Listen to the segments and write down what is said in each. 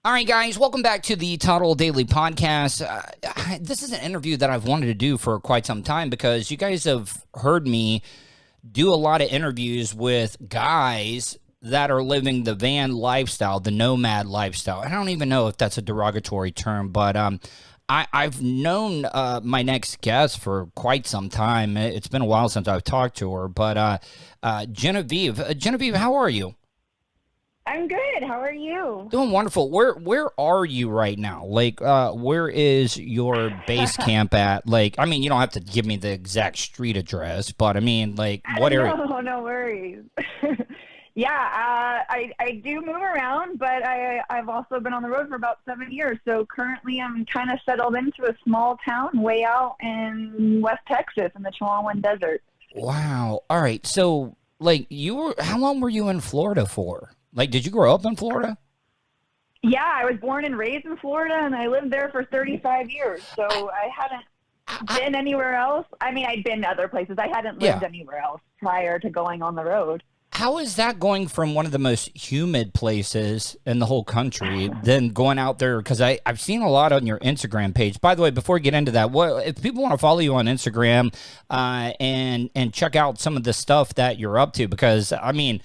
All right, guys, welcome back to the Total Daily Podcast. This is an interview that I've wanted to do for quite some time because you guys have heard me do a lot of interviews with guys that are living the van lifestyle, the nomad lifestyle. I don't even know if that's a derogatory term, but I've known my next guest for quite some time. It's been a while since I've talked to her, but Genevieve. Genevieve, how are you? I'm good. How are you? Doing wonderful. Where are you right now? Like, where is your base camp at? Like, I mean, you don't have to give me the exact street address, but I mean, like, what area? No worries. Yeah, I do move around, but I've also been on the road for about 7 years. So currently, I'm kind of settled into a small town way out in West Texas in the Chihuahuan Desert. Wow. All right. So, like, how long were you in Florida for? Like, did you grow up in Florida? Yeah, I was born and raised in Florida, and I lived there for 35 years. So I hadn't I, been anywhere else. I mean, I'd been to other places. I hadn't yeah. lived anywhere else prior to going on the road. How is that going from one of the most humid places in the whole country, then going out there? Because I've seen a lot on your Instagram page. By the way, before we get into that, what if people want to follow you on Instagram and check out some of the stuff that you're up to? Because I mean,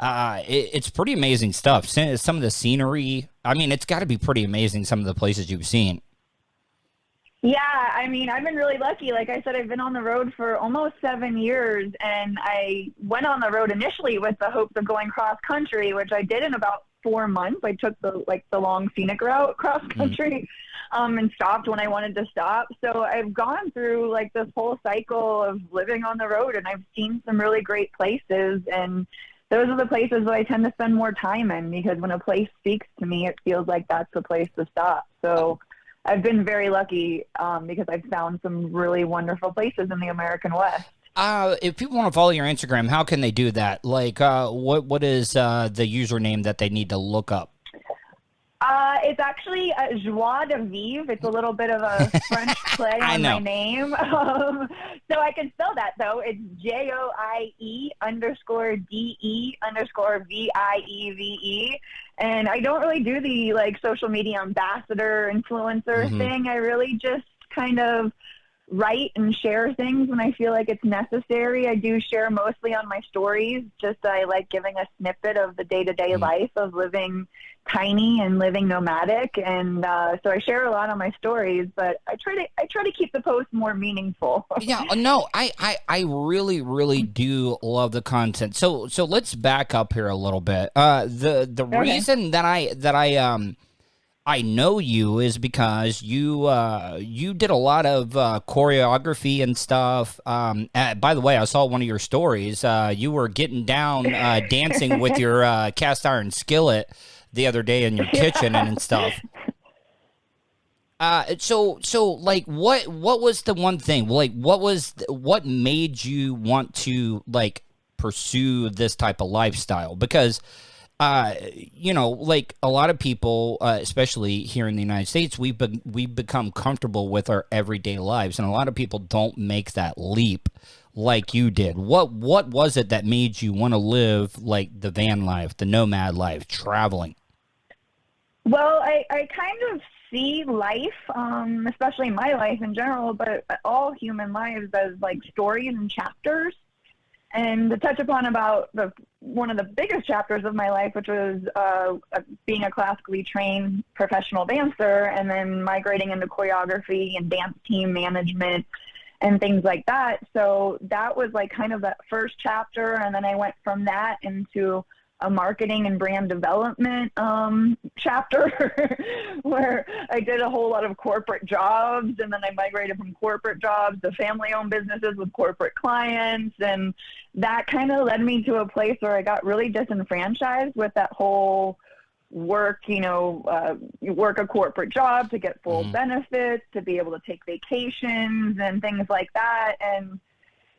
it's pretty amazing stuff. Some of the scenery. I mean, it's got to be pretty amazing. Some of the places you've seen. Yeah, I mean, I've been really lucky. Like I said, I've been on the road for almost 7 years, and I went on the road initially with the hopes of going cross country, which I did in about 4 months. I took the long scenic route cross country, and stopped when I wanted to stop. So I've gone through like this whole cycle of living on the road, and I've seen some really great places, and those are the places that I tend to spend more time in because when a place speaks to me, it feels like that's the place to stop. So I've been very lucky because I've found some really wonderful places in the American West. If people want to follow your Instagram, how can they do that? Like, what is the username that they need to look up? It's actually Joie de Vivre. It's a little bit of a French play I on my know. name. So I can spell that, though. It's JOIE_DE_VIEVE. And I don't really do the, like, social media ambassador influencer Hmm. thing. I really just kind of write and share things when I feel like it's necessary. I do share mostly on my stories. Just I like giving a snippet of the day-to-day life of living tiny and living nomadic, and so I share a lot on my stories. But I try to keep the post more meaningful. Yeah, no, I really, really do love the content. So let's back up here a little bit. The Okay. reason I know you is because you did a lot of choreography and stuff. By the way, I saw one of your stories. You were getting down dancing with your cast iron skillet the other day in your kitchen and stuff. So like what was the one thing? Like what made you want to like pursue this type of lifestyle? Because like a lot of people, especially here in the United States, we've become comfortable with our everyday lives, and a lot of people don't make that leap like you did. What was it that made you want to live like the van life, the nomad life, traveling? Well, I kind of see life, especially my life in general, but all human lives as like stories and chapters. And to touch upon about one of the biggest chapters of my life, which was being a classically trained professional dancer, and then migrating into choreography and dance team management and things like that. So that was like kind of that first chapter, and then I went from that into a marketing and brand development chapter where I did a whole lot of corporate jobs, and then I migrated from corporate jobs to family-owned businesses with corporate clients, and that kind of led me to a place where I got really disenfranchised with that whole work, you work a corporate job to get full Hmm. benefits, to be able to take vacations and things like that. And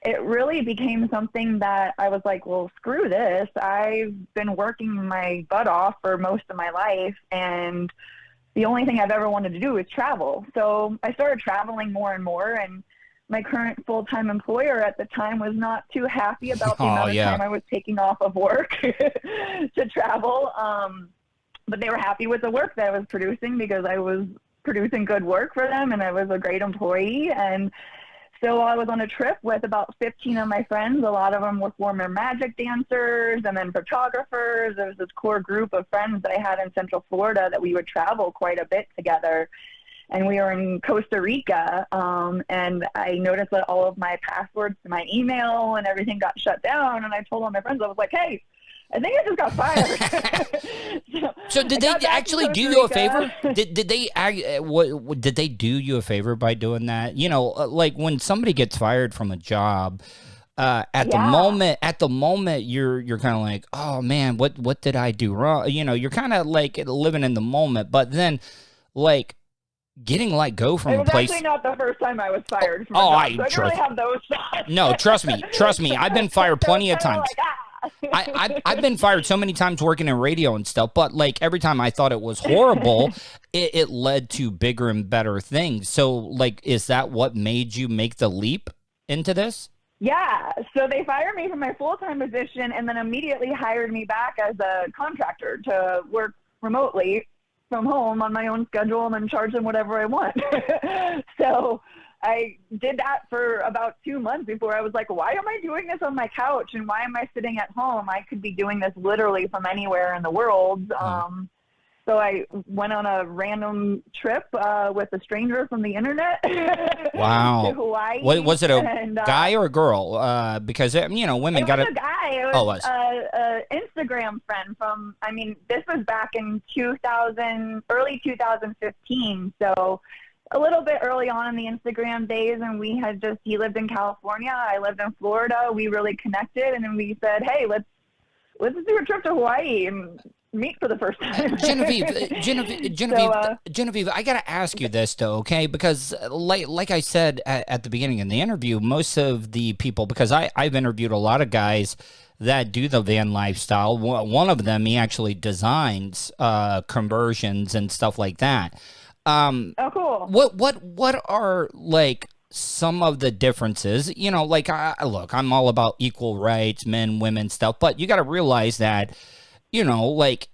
it really became something that I was like, well, screw this. I've been working my butt off for most of my life, and the only thing I've ever wanted to do is travel. So I started traveling more and more, and my current full-time employer at the time was not too happy about the Oh amount of yeah. time I was taking off of work to travel. but they were happy with the work that I was producing because I was producing good work for them and I was a great employee. And so I was on a trip with about 15 of my friends. A lot of them were former magic dancers and then photographers. There was this core group of friends that I had in Central Florida that we would travel quite a bit together. And we were in Costa Rica, and I noticed that all of my passwords to my email and everything got shut down. And I told all my friends, I was like, hey, I think I just got fired. So did they actually do you a favor? Did they do you a favor by doing that? You know, like when somebody gets fired from a job, at the moment you're kind of like, oh man, what did I do wrong? You know, you're kind of like living in the moment, but then like getting let go from a place. It was actually not the first time I was fired from a job, so I didn't really have those thoughts. No, trust me. I've been fired plenty of times. I've been fired so many times working in radio and stuff, but like every time I thought it was horrible, it led to bigger and better things. So like, is that what made you make the leap into this? Yeah. So they fired me from my full-time position and then immediately hired me back as a contractor to work remotely from home on my own schedule and then charge them whatever I want. So I did that for about 2 months before I was like, why am I doing this on my couch? And why am I sitting at home? I could be doing this literally from anywhere in the world. So I went on a random trip with a stranger from the internet. Wow. To Hawaii. Was it a guy or a girl? Because, you know, women got it. It was a guy. It was an Instagram friend from, I mean, this was back in early 2015. So a little bit early on in the Instagram days, and he lived in California. I lived in Florida. We really connected, and then we said, hey, let's do a trip to Hawaii and meet for the first time. Genevieve, I got to ask you this though, okay? Because like I said at the beginning of the interview, most of the people, because I've interviewed a lot of guys that do the van lifestyle. One of them, he actually designs conversions and stuff like that. Oh, cool. What are like some of the differences? You know, like look, I'm all about equal rights, men, women stuff, but you got to realize that, you know, like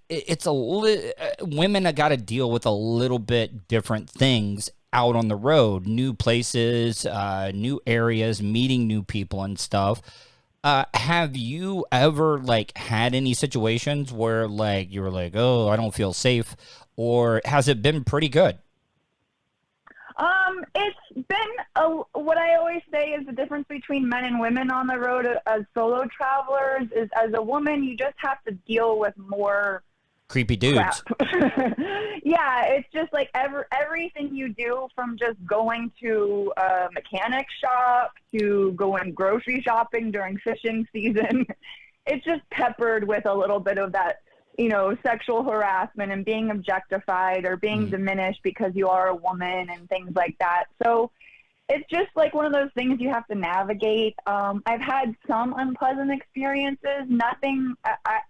women have got to deal with a little bit different things out on the road, new places, new areas, meeting new people and stuff. Have you ever like had any situations where like you were like, oh, I don't feel safe, or has it been pretty good? It's been what I always say is the difference between men and women on the road as solo travelers is, as a woman, you just have to deal with more creepy dudes. Yeah, it's just like everything you do, from just going to a mechanic shop to going grocery shopping during fishing season. It's just peppered with a little bit of that, you know, sexual harassment and being objectified or being diminished because you are a woman and things like that. So it's just like one of those things you have to navigate. I've had some unpleasant experiences. Nothing.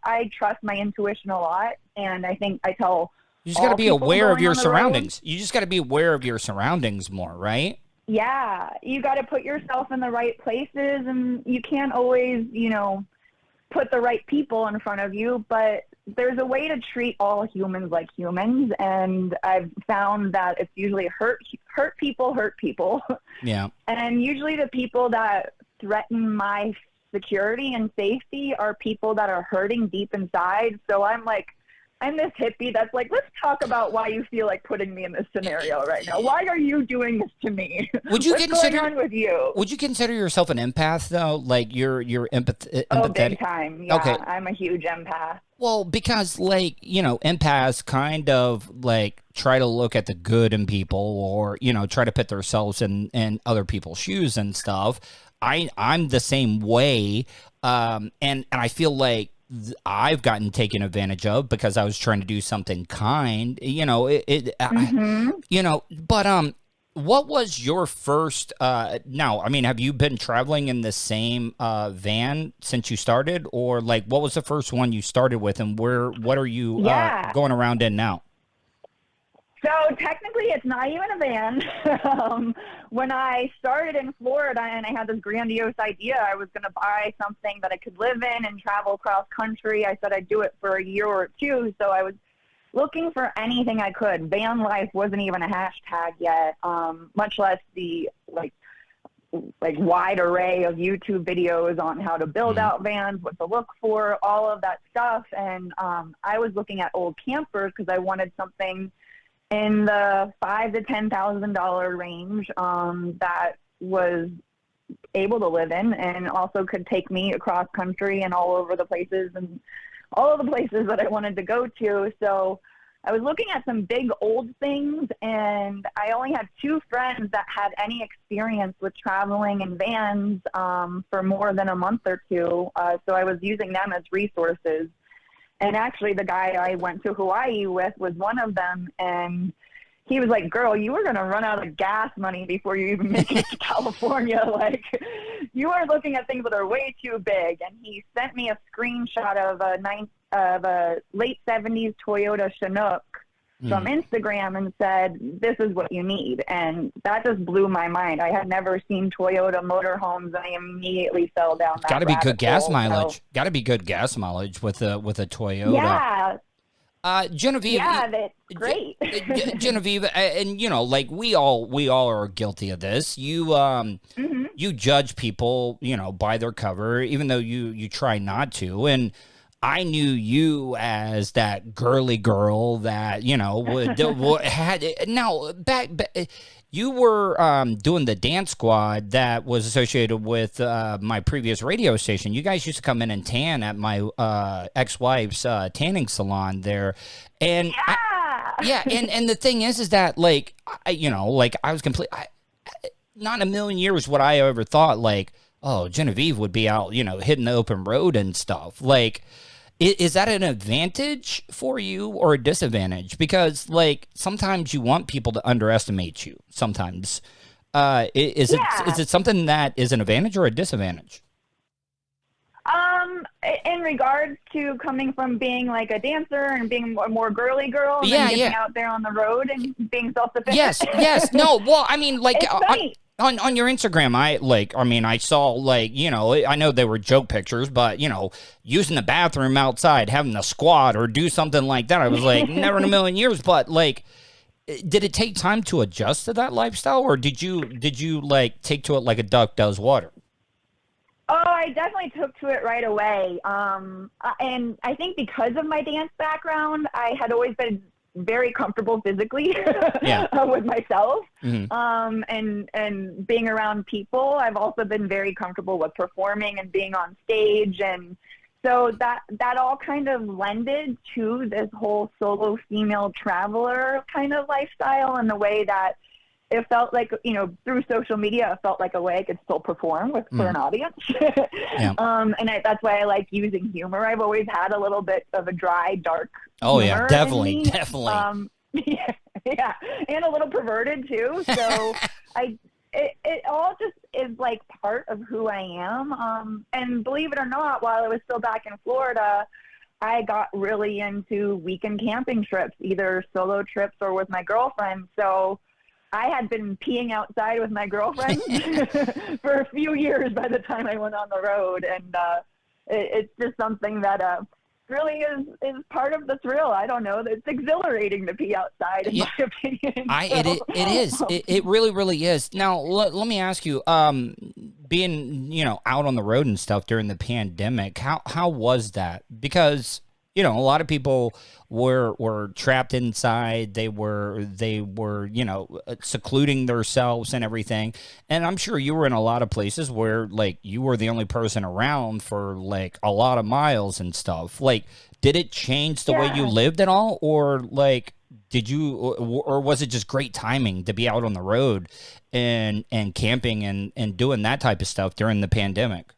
I trust my intuition a lot, and I think I tell. You just got to be aware of your surroundings. You just got to be aware of your surroundings more, right? Yeah, you got to put yourself in the right places, and you can't always, you know, put the right people in front of you, but there's a way to treat all humans like humans, and I've found that it's usually hurt people. Yeah. And usually the people that threaten my security and safety are people that are hurting deep inside. So I'm this hippie that's like, let's talk about why you feel like putting me in this scenario right now. Why are you doing this to me? What's going on with you? Would you consider yourself an empath though? Like you're empathetic? Oh, big time. Yeah, okay. I'm a huge empath. Well, because like, you know, empaths kind of like try to look at the good in people, or, you know, try to put themselves in other people's shoes and stuff. I'm the same way. And I feel like I've gotten taken advantage of because I was trying to do something kind, you know, you know, but, what was your first, now, I mean, have you been traveling in the same, van since you started, or like, what was the first one you started with, and what are you, going around in now? So technically it's not even a van. When I started in Florida and I had this grandiose idea, I was going to buy something that I could live in and travel across country. I said I'd do it for a year or two. So I was looking for anything I could. Van life wasn't even a hashtag yet, much less the like wide array of YouTube videos on how to build out vans, what to look for, all of that stuff. And I was looking at old campers because I wanted something in the $5,000 to $10,000 range that was able to live in and also could take me across country and all over the places and all of the places that I wanted to go to. So I was looking at some big old things, and I only had 2 friends that had any experience with traveling in vans for more than a month or 2. So I was using them as resources. And actually the guy I went to Hawaii with was one of them. And he was like, girl, you were going to run out of gas money before you even make it to California. Like, you are looking at things that are way too big. And he sent me a screenshot of a late 70s Toyota Chinook from Instagram and said, this is what you need. And that just blew my mind. I had never seen Toyota motorhomes, and I immediately fell down that Got to be good gas hole. mileage. So, Got to be good gas mileage with a Toyota. yeah. Genevieve. Yeah, that's great. Genevieve, and you know, like we all are guilty of this. You you judge people, you know, by their cover, even though you try not to. And I knew you as that girly girl that, you know, had now back. You were doing the dance squad that was associated with my previous radio station. You guys used to come in and tan at my ex-wife's tanning salon there. And and the thing is that, like, you know, like I was not in a million years would I ever thought, like, oh, Genevieve would be out, you know, hitting the open road and stuff. Like, is that an advantage for you or a disadvantage? Because, like, sometimes you want people to underestimate you. Sometimes, is it something that is an advantage or a disadvantage? In regards to coming from being like a dancer and being a more girly girl, and then getting out there on the road and being self-sufficient. Yes. No, well, I mean, like, it's funny. On your Instagram, I saw, like, you know, I know they were joke pictures, but, you know, using the bathroom outside, having a squat or do something like that. I was like, never in a million years. But, like, did it take time to adjust to that lifestyle, or did you like take to it like a duck does water? Oh, I definitely took to it right away. And I think because of my dance background, I had always been very comfortable physically with myself. And being around people. I've also been very comfortable with performing and being on stage. And so that all kind of lended to this whole solo female traveler kind of lifestyle, and the way that it felt like, you know, through social media, it felt like a way I could still perform for an audience. And that's why I like using humor. I've always had a little bit of a dry, dark humor definitely. And a little perverted too. So it all just is like part of who I am. And believe it or not, while I was still back in Florida, I got really into weekend camping trips, either solo trips or with my girlfriend. So I had been peeing outside with my girlfriend for a few years by the time I went on the road. And it's just something that really is part of the thrill. I don't know. It's exhilarating to pee outside, in my opinion. It is. It really, really is. Now, let me ask you, being, you know, out on the road and stuff during the pandemic, how was that? Because, you know, a lot of people were trapped inside. They were, you know, secluding themselves and everything. And I'm sure you were in a lot of places where, like, you were the only person around for, like, a lot of miles and stuff. Like, did it change the way you lived at all? Or, like, or was it just great timing to be out on the road and camping and doing that type of stuff during the pandemic?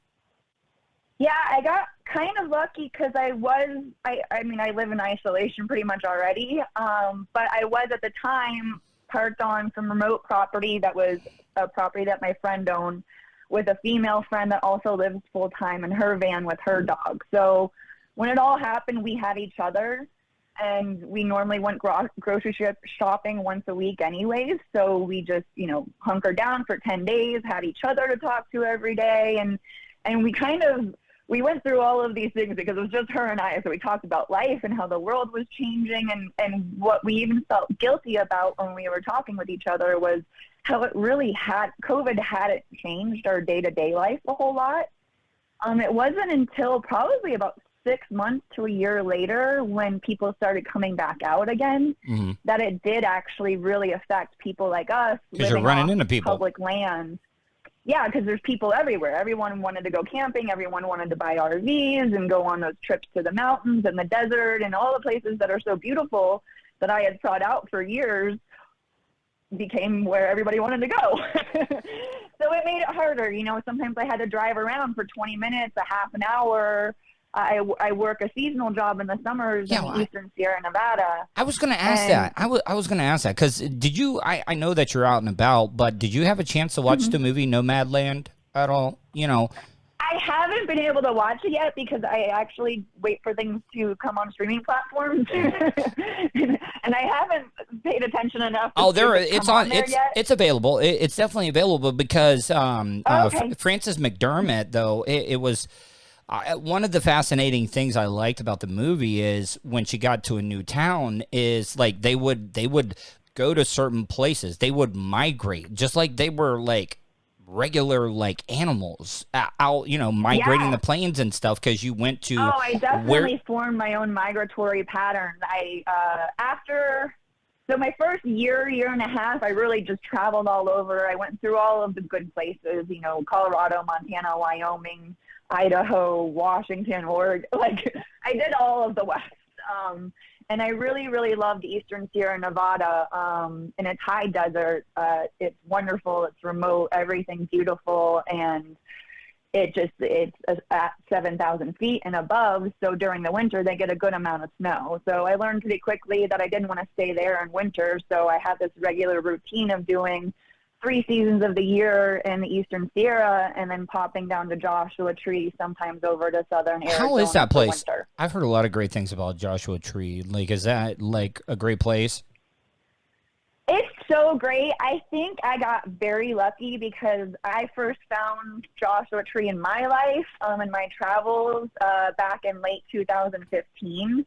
Yeah, I got kind of lucky because I mean, I live in isolation pretty much already, but I was at the time parked on some remote property that was a property that my friend owned, with a female friend that also lives full-time in her van with her dog. So when it all happened, we had each other, and we normally went grocery shopping once a week anyways. So we just, you know, hunkered down for 10 days, had each other to talk to every day. And we kind of we went through all of these things because it was just her and I. So we talked about life and how the world was changing, and what we even felt guilty about when we were talking with each other was how it really COVID hadn't changed our day-to-day life a whole lot. It wasn't until probably about 6 months to a year later when people started coming back out again that it did actually really affect people like us living off public land. Yeah, because there's people everywhere. Everyone wanted to go camping. Everyone wanted to buy RVs and go on those trips to the mountains and the desert and all the places that are so beautiful that I had sought out for years became where everybody wanted to go. So it made it harder. You know, sometimes I had to drive around for 20 minutes, a half an hour. I work a seasonal job in the summers in the eastern Sierra Nevada. I was going to ask that. I was going to ask that because did you? I know that you're out and about, but did you have a chance to watch the movie Nomad at all? You know, I haven't been able to watch it yet because I actually wait for things to come on streaming platforms, and I haven't paid attention enough. It's available. It's definitely available because Frances McDermott, though, it was. One of the fascinating things I liked about the movie is when she got to a new town is like they would go to certain places. They would migrate just like they were like regular like animals out, you know, migrating the plains and stuff because you went to. Oh, I definitely formed my own migratory patterns. So my first year and a half, I really just traveled all over. I went through all of the good places, you know, Colorado, Montana, Wyoming, Idaho, Washington, Oregon. Like I did all of the West. And I really, really loved Eastern Sierra Nevada. And it's high desert. It's wonderful. It's remote. Everything's beautiful. And it's at 7,000 feet and above. So during the winter, they get a good amount of snow. So I learned pretty quickly that I didn't want to stay there in winter. So I had this regular routine of doing 3 seasons of the year in the Eastern Sierra and then popping down to Joshua Tree, sometimes over to southern Arizona. How is that place? I've heard a lot of great things about Joshua Tree. Like, is that like a great place? It's so great. I think I got very lucky because I first found Joshua Tree in my life, in my travels, back in late 2015.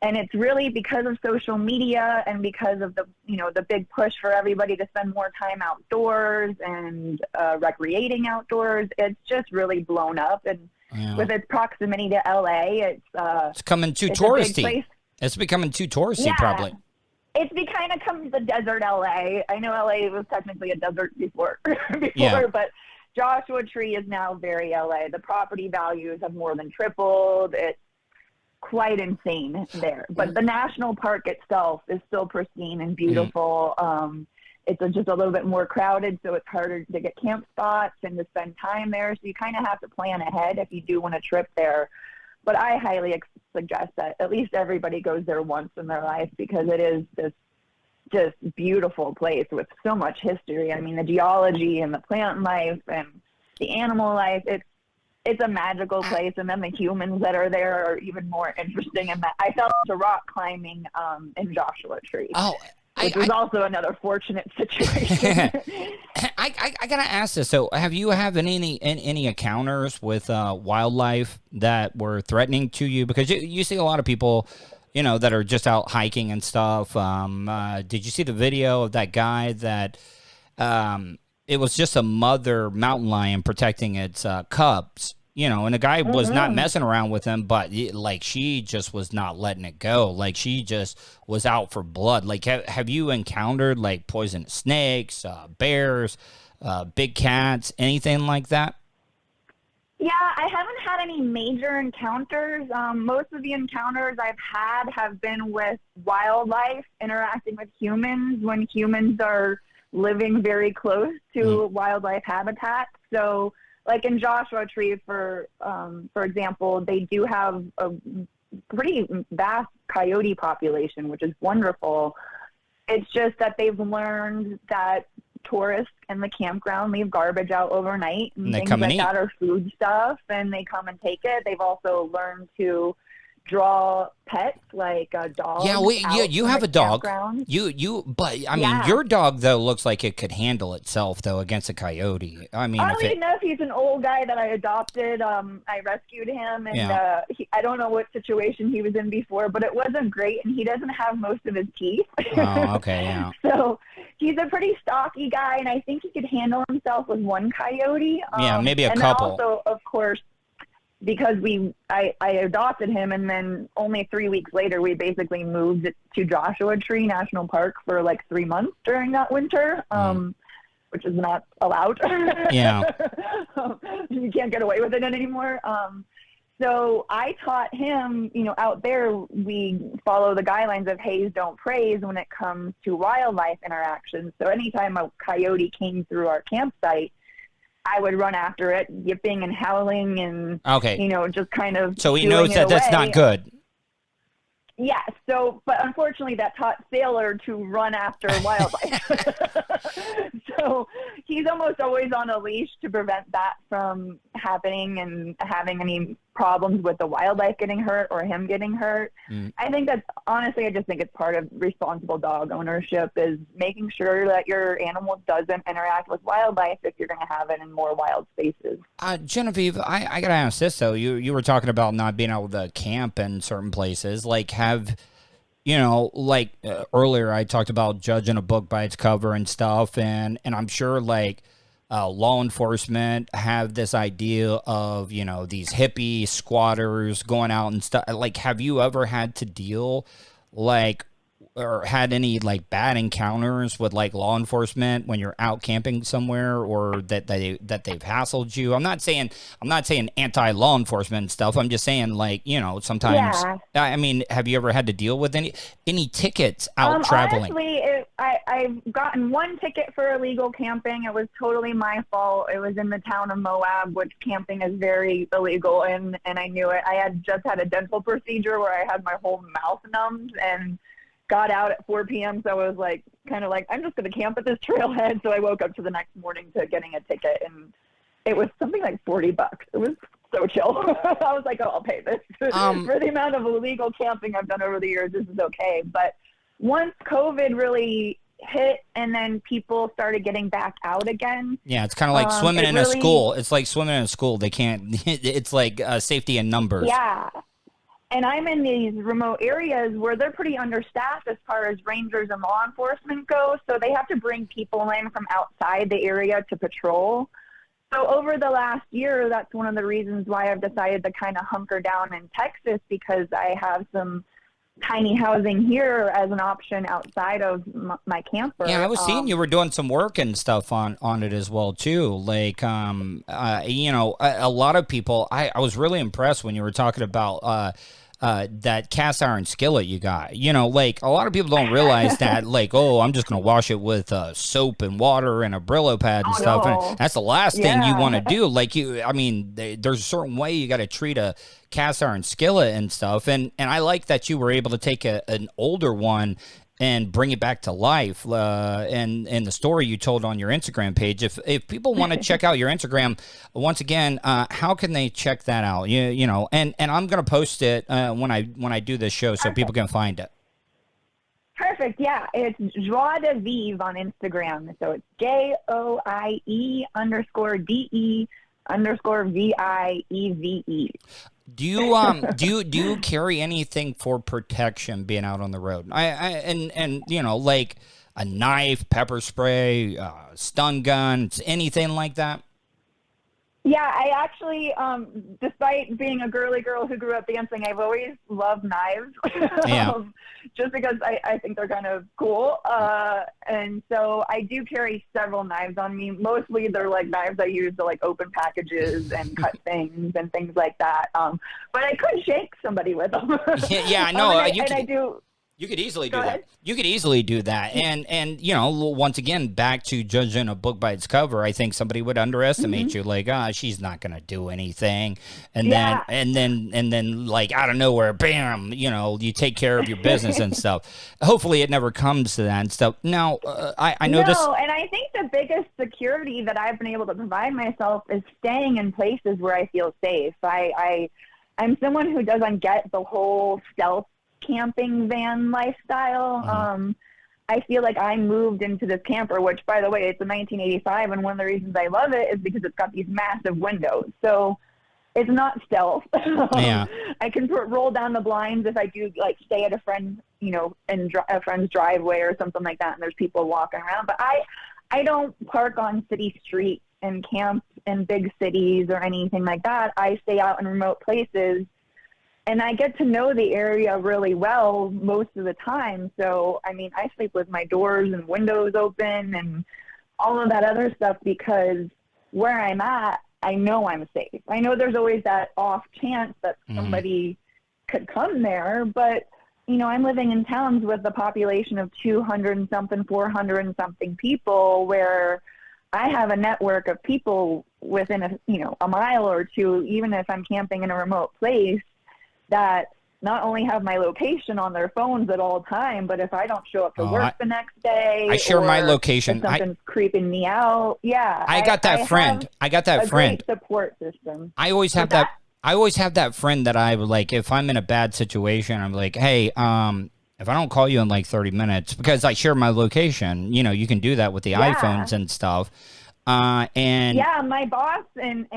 And it's really because of social media and because of the big push for everybody to spend more time outdoors and recreating outdoors. It's just really blown up. And with its proximity to LA, it's coming too touristy. It's becoming too touristy, probably. It's become the desert LA. I know LA was technically a desert before, but Joshua Tree is now very LA. The property values have more than tripled. It's quite insane there. But the national park itself is still pristine and beautiful. It's just a little bit more crowded, so it's harder to get camp spots and to spend time there. So you kind of have to plan ahead if you do want a trip there. But I highly suggest that at least everybody goes there once in their life because it is this just beautiful place with so much history. I mean, the geology and the plant life and the animal life, it's a magical place, and then the humans that are there are even more interesting. And I fell into rock climbing in Joshua Tree, which was also another fortunate situation. I gotta ask this. So, have you had any encounters with wildlife that were threatening to you? Because you see a lot of people, you know, that are just out hiking and stuff. Did you see the video of that guy that? It was just a mother mountain lion protecting its cubs, you know, and the guy was not messing around with them, but like she just was not letting it go. Like she just was out for blood. Like, have you encountered like poisonous snakes, bears, big cats, anything like that? Yeah, I haven't had any major encounters. Most of the encounters I've had have been with wildlife interacting with humans when humans are living very close to wildlife habitat. So like in Joshua Tree, for example, they do have a pretty vast coyote population, which is wonderful. It's just that they've learned that tourists in the campground leave garbage out overnight and things like that are food stuff, and they come and take it. They've also learned to draw pets like a dog. Yeah, you have a dog. Campground. But I mean, your dog though looks like it could handle itself though against a coyote. I mean, I don't even know if he's an old guy that I adopted. I rescued him, and I don't know what situation he was in before, but it wasn't great, and he doesn't have most of his teeth. Oh, okay, yeah. So he's a pretty stocky guy, and I think he could handle himself with one coyote. Yeah, maybe a and couple. And also, of course, because I adopted him, and then only 3 weeks later, we basically moved to Joshua Tree National Park for like 3 months during that winter, which is not allowed. Yeah. You can't get away with it anymore. So I taught him, out there, we follow the guidelines of haze, don't praise when it comes to wildlife interactions. So anytime a coyote came through our campsite, I would run after it, yipping and howling and, just kind of. So he knows that that's not good. Yeah. So, but unfortunately that taught Sailor to run after wildlife. So he's almost always on a leash to prevent that from happening and having any problems with the wildlife getting hurt or him getting hurt. I think that's honestly, I just think it's part of responsible dog ownership is making sure that your animal doesn't interact with wildlife if you're going to have it in more wild spaces. Genevieve, I got to ask this though. You were talking about not being able to camp in certain places. Like earlier I talked about judging a book by its cover and stuff. And I'm sure law enforcement have this idea of, these hippie squatters going out and stuff. Like, have you ever had to deal or had any bad encounters with law enforcement when you're out camping somewhere, or that they've hassled you? I'm not saying anti-law enforcement stuff. I'm just saying sometimes. Yeah. I mean, have you ever had to deal with any tickets out traveling? Honestly, I've gotten one ticket for illegal camping. It was totally my fault. It was in the town of Moab, which camping is very illegal, and I knew it. I had just had a dental procedure where I had my whole mouth numbed and got out at 4 p.m. So I was I'm just going to camp at this trailhead. So I woke up to the next morning to getting a ticket, and it was something like $40. It was so chill. I was like, oh, I'll pay this. For the amount of illegal camping I've done over the years, this is okay. But once COVID really hit and then people started getting back out again. Yeah, it's kind of like swimming in a school. It's like swimming in a school. They can't, it's like safety in numbers. Yeah. And I'm in these remote areas where they're pretty understaffed as far as rangers and law enforcement go. So they have to bring people in from outside the area to patrol. So over the last year, that's one of the reasons why I've decided to kind of hunker down in Texas, because I have some tiny housing here as an option outside of my camper. Yeah, I was seeing you were doing some work and stuff on it as well too. A lot of people, I was really impressed when you were talking about that cast iron skillet you got. A lot of people don't realize that, I'm just going to wash it with soap and water and a Brillo pad and stuff. No. And that's the last thing you want to do. There's a certain way you got to treat a cast iron skillet and stuff. And I like that you were able to take an older one and bring it back to life. And the story you told on your Instagram page. If people want to check out your Instagram, once again, how can they check that out? And I'm going to post it when I do this show so people can find it. Perfect. Yeah, it's Genevieve on Instagram. So it's JOIE_DE_VIEVE. Do you carry anything for protection being out on the road? Like a knife, pepper spray, stun guns, anything like that? Yeah, I actually, despite being a girly girl who grew up dancing, I've always loved knives. Yeah. Just because I think they're kind of cool. And so I do carry several knives on me. Mostly they're knives I use to open packages and cut things and things like that. But I could shake somebody with them. Yeah, I know. I do. You could easily do that. You could easily do that. And once again, back to judging a book by its cover, I think somebody would underestimate you, she's not going to do anything. And then out of nowhere, bam, you take care of your business and stuff. Hopefully it never comes to that and stuff. Now, I know this. No, and I think the biggest security that I've been able to provide myself is staying in places where I feel safe. I'm someone who doesn't get the whole stealth camping van lifestyle. I feel like I moved into this camper, which, by the way, it's a 1985, and one of the reasons I love it is because it's got these massive windows. So it's not stealth. Yeah. I can roll down the blinds if I do, like, stay at a friend, you know, in a friend's driveway or something like that, and there's people walking around. But I don't park on city streets and camp in big cities or anything like that. I stay out in remote places. And I get to know the area really well most of the time. So, I mean, I sleep with my doors and windows open and all of that other stuff because where I'm at, I know I'm safe. I know there's always that off chance that somebody could come there. But, you know, I'm living in towns with a population of 200 and something, 400 and something people where I have a network of people within a mile or two, even if I'm camping in a remote place, that not only have my location on their phones at all time, but if I don't show up to work the next day, I share my location. If something's creeping me out. Yeah. I got that friend. I got that friend. Great support system. I always have that. I always have that friend that I would like, if I'm in a bad situation, I'm like, hey, if I don't call you in like 30 minutes, because I share my location, you know, you can do that with the iPhones and stuff. And yeah, my boss and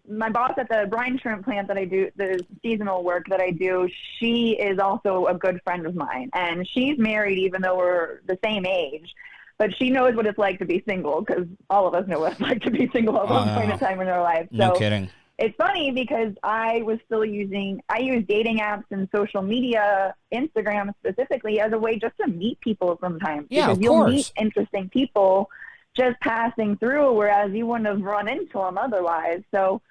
my boss at the brine shrimp plant that I do, the seasonal work that I do, she is also a good friend of mine, and she's married even though we're the same age, but she knows what it's like to be single, because all of us know what it's like to be single at one point in time in our lives. No so kidding. It's funny because I use dating apps and social media, Instagram specifically, as a way just to meet people sometimes. Yeah, because of you'll course. meet interesting people just passing through, whereas you wouldn't have run into them otherwise. So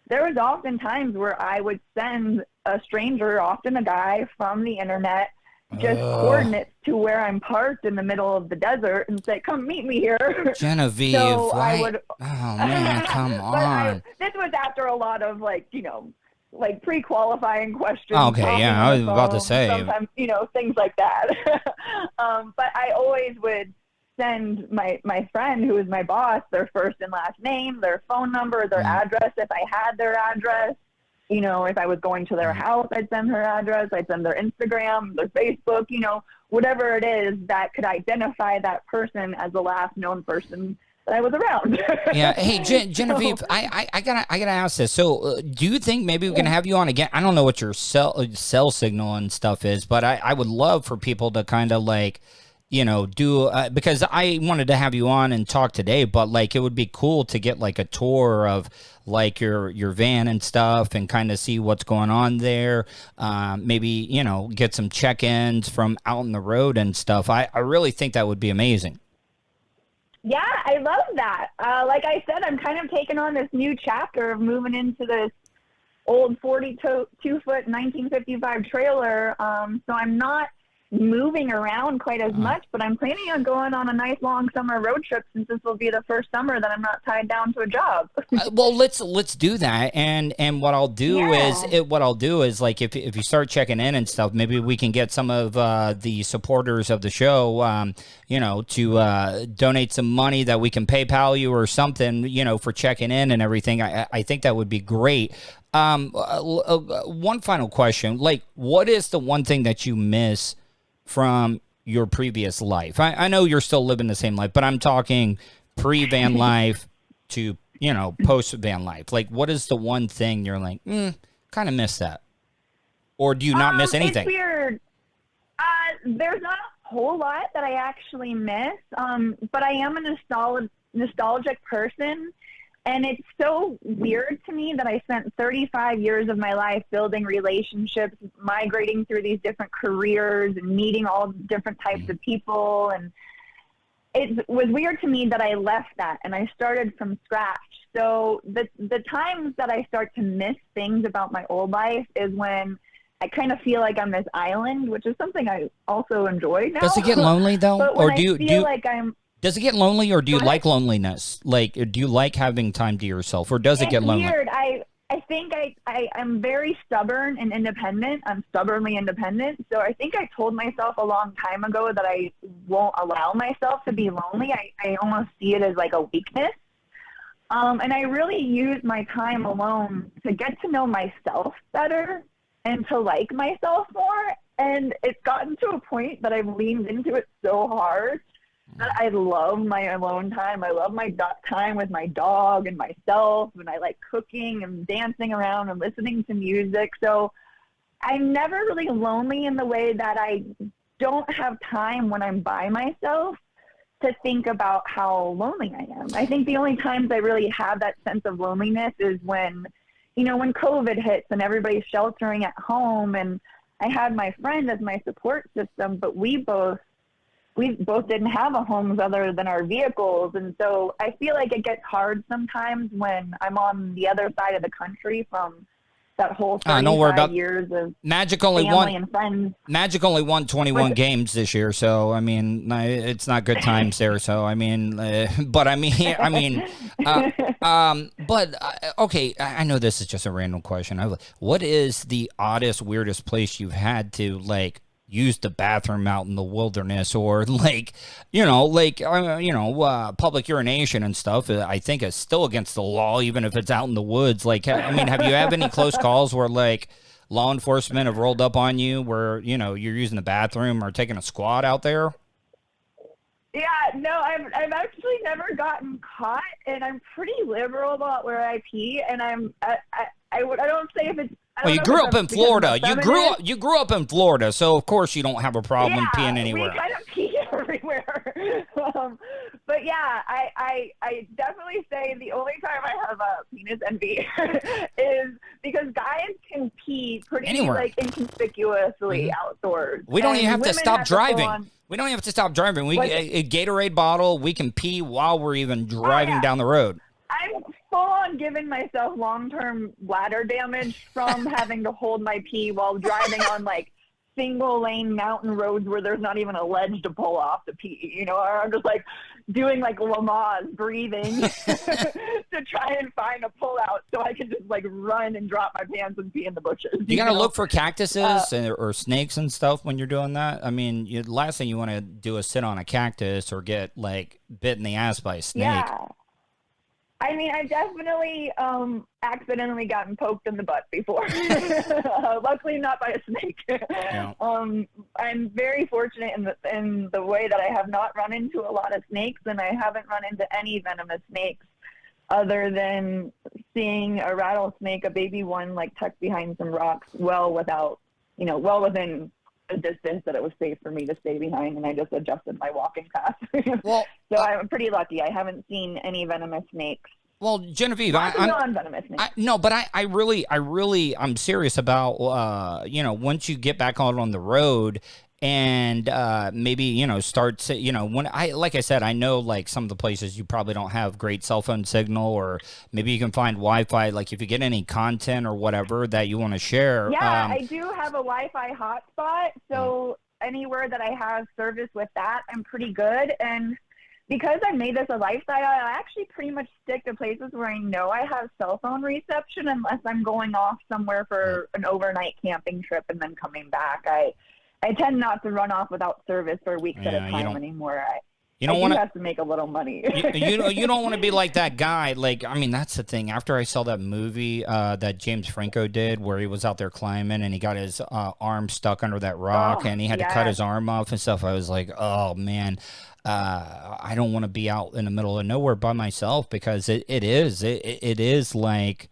there was often times where I would send a stranger, often a guy from the internet, just coordinates to where I'm parked in the middle of the desert and say, come meet me here. Genevieve, so why? I would, Oh, man, come on. this was after a lot of, like, you know, like pre-qualifying questions. Okay, yeah, I was about to say. Sometimes, you know, things like that. But I always would send my friend, who is my boss, their first and last name, their phone number, their address, if I had their address. You know, if I was going to their house, I'd send her address. I'd send their Instagram, their Facebook, you know, whatever it is that could identify that person as the last known person that I was around. Yeah. Hey, Genevieve, I gotta ask this. So, do you think maybe we can have you on again? I don't know what your cell signal and stuff is, but I would love for people to kind of like, you know, do because I wanted to have you on and talk today, but like it would be cool to get like a tour of like your van and stuff and kind of see what's going on there. Maybe, you know, get some check-ins from out on the road and stuff. I really think that would be amazing. Yeah, I love that. Like I said, I'm kind of taking on this new chapter of moving into this old 42-foot 1955 trailer. So I'm not moving around quite as much, but I'm planning on going on a nice long summer road trip, since this will be the first summer that I'm not tied down to a job. Well, let's do that, and what I'll do is like if you start checking in and stuff, maybe we can get some of the supporters of the show, you know, to donate some money that we can PayPal you or something, you know, for checking in and everything. I think that would be great. One final question, like, what is the one thing that you miss from your previous life? I know you're still living the same life, but I'm talking pre-van life to, you know, post-van life. Like, what is the one thing you're like, kind of miss that? Or do you not miss anything? It's weird. There's not a whole lot that I actually miss, but I am a nostalgic person. And it's so weird to me that I spent 35 years of my life building relationships, migrating through these different careers and meeting all different types of people. And it was weird to me that I left that and I started from scratch. So the times that I start to miss things about my old life is when I kind of feel like I'm this island, which is something I also enjoy now. Does it get lonely though? Or do you like I'm... Does it get lonely, or do you like loneliness? Like, do you like having time to yourself, or does it get lonely? It's weird. I think I'm very stubborn and independent. I'm stubbornly independent. So I think I told myself a long time ago that I won't allow myself to be lonely. I almost see it as like a weakness. And I really use my time alone to get to know myself better and to like myself more. And it's gotten to a point that I've leaned into it so hard that I love my alone time. I love my time with my dog and myself, and I like cooking and dancing around and listening to music. So I'm never really lonely in the way that I don't have time when I'm by myself to think about how lonely I am. I think the only times I really have that sense of loneliness is when, you know, when COVID hits and everybody's sheltering at home, and I had my friend as my support system, but we both didn't have a homes other than our vehicles. And so I feel like it gets hard sometimes when I'm on the other side of the country from that whole 35 years of Magic family and friends. Magic only won 21 games this year, so I mean, it's not good times there. So I mean, but okay. I know this is just a random question. What is the oddest, weirdest place you've had to like use the bathroom out in the wilderness, or like, public urination and stuff? I think is still against the law, even if it's out in the woods. Like, I mean, have you had any close calls where like law enforcement have rolled up on you where, you know, you're using the bathroom or taking a squat out there? Yeah, no, I've actually never gotten caught, and I'm pretty liberal about where I pee, and I don't say if it's. Well, you grew up in Florida. You grew up in Florida, so of course you don't have a problem peeing anywhere. We kind of pee everywhere. But yeah, I definitely say the only time I have a penis envy is because guys can pee pretty like inconspicuously outdoors. We don't even have to stop driving. We don't even have to stop driving. A Gatorade bottle, we can pee while we're even driving down the road. I'm full on giving myself long-term bladder damage from having to hold my pee while driving on like single lane mountain roads where there's not even a ledge to pull off the pee, you know, or I'm just like doing like Lamaze breathing to try and find a pullout so I can just like run and drop my pants and pee in the bushes. You got to look for cactuses or snakes and stuff when you're doing that. I mean, the last thing you want to do is sit on a cactus or get like bit in the ass by a snake. Yeah. I mean, I've definitely accidentally gotten poked in the butt before. Luckily, not by a snake. Yeah. I'm very fortunate in the way that I have not run into a lot of snakes, and I haven't run into any venomous snakes other than seeing a rattlesnake, a baby one, like tucked behind some rocks, well within a distance that it was safe for me to stay behind, and I just adjusted my walking path. Well, so I'm pretty lucky. I haven't seen any venomous snakes. Well, Genevieve, I'm serious about, once you get back on the road and maybe, start to, like I said, I know like some of the places you probably don't have great cell phone signal, or maybe you can find Wi-Fi, like if you get any content or whatever that you want to share. Yeah, I do have a Wi-Fi hotspot, so anywhere that I have service with that, I'm pretty good. And because I made this a lifestyle, I actually pretty much stick to places where I know I have cell phone reception, unless I'm going off somewhere for an overnight camping trip and then coming back. I tend not to run off without service for weeks at a time anymore. You don't have to make a little money. you don't want to be like that guy. Like, I mean, that's the thing. After I saw that movie that James Franco did, where he was out there climbing and he got his arm stuck under that rock and he had to cut his arm off and stuff, I was like, oh man, I don't want to be out in the middle of nowhere by myself, because it is like,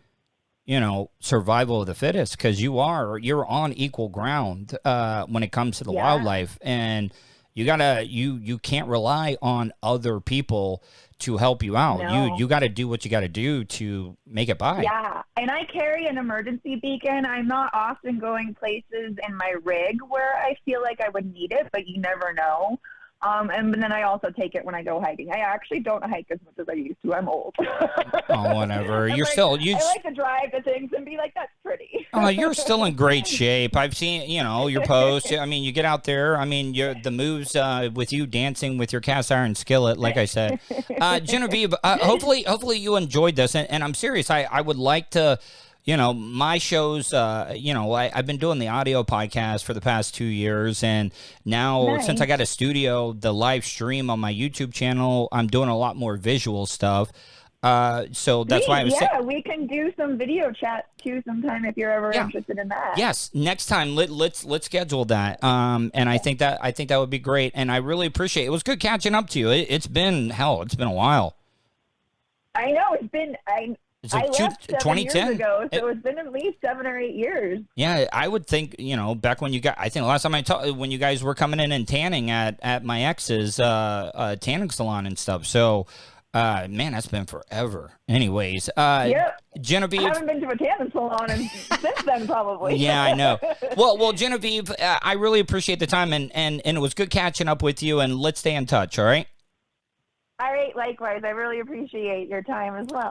survival of the fittest, because you're on equal ground when it comes to the wildlife, and you can't rely on other people to help you out. No. You got to do what you got to do to make it by. Yeah, and I carry an emergency beacon. I'm not often going places in my rig where I feel like I would need it, but you never know. And then I also take it when I go hiking. I actually don't hike as much as I used to. I'm old. Oh, whatever. I like to drive to things and be like, that's pretty. Oh, you're still in great shape. I've seen, your posts. I mean, you get out there. I mean, the moves with you dancing with your cast iron skillet, like I said. Genevieve, hopefully you enjoyed this. And I'm serious. I would like to... my shows, I've been doing the audio podcast for the past 2 years. And now since I got a studio, the live stream on my YouTube channel, I'm doing a lot more visual stuff. So that's why I was saying. Yeah, we can do some video chat too sometime if you're ever interested in that. Yes, next time let's schedule that. And I think that would be great. And I really appreciate it. It was good catching up to you. It's been it's been a while. I know it's been. It's I like left 7 years 2010 ago, so it's been at least 7 or 8 years. Yeah, I would think, back when I think the last time when you guys were coming in and tanning at my ex's tanning salon and stuff. So, man, that's been forever. Anyways, Yep. Genevieve. I haven't been to a tanning salon since then, probably. Yeah, I know. Well, Genevieve, I really appreciate the time, and it was good catching up with you, and let's stay in touch, all right? All right, likewise. I really appreciate your time as well.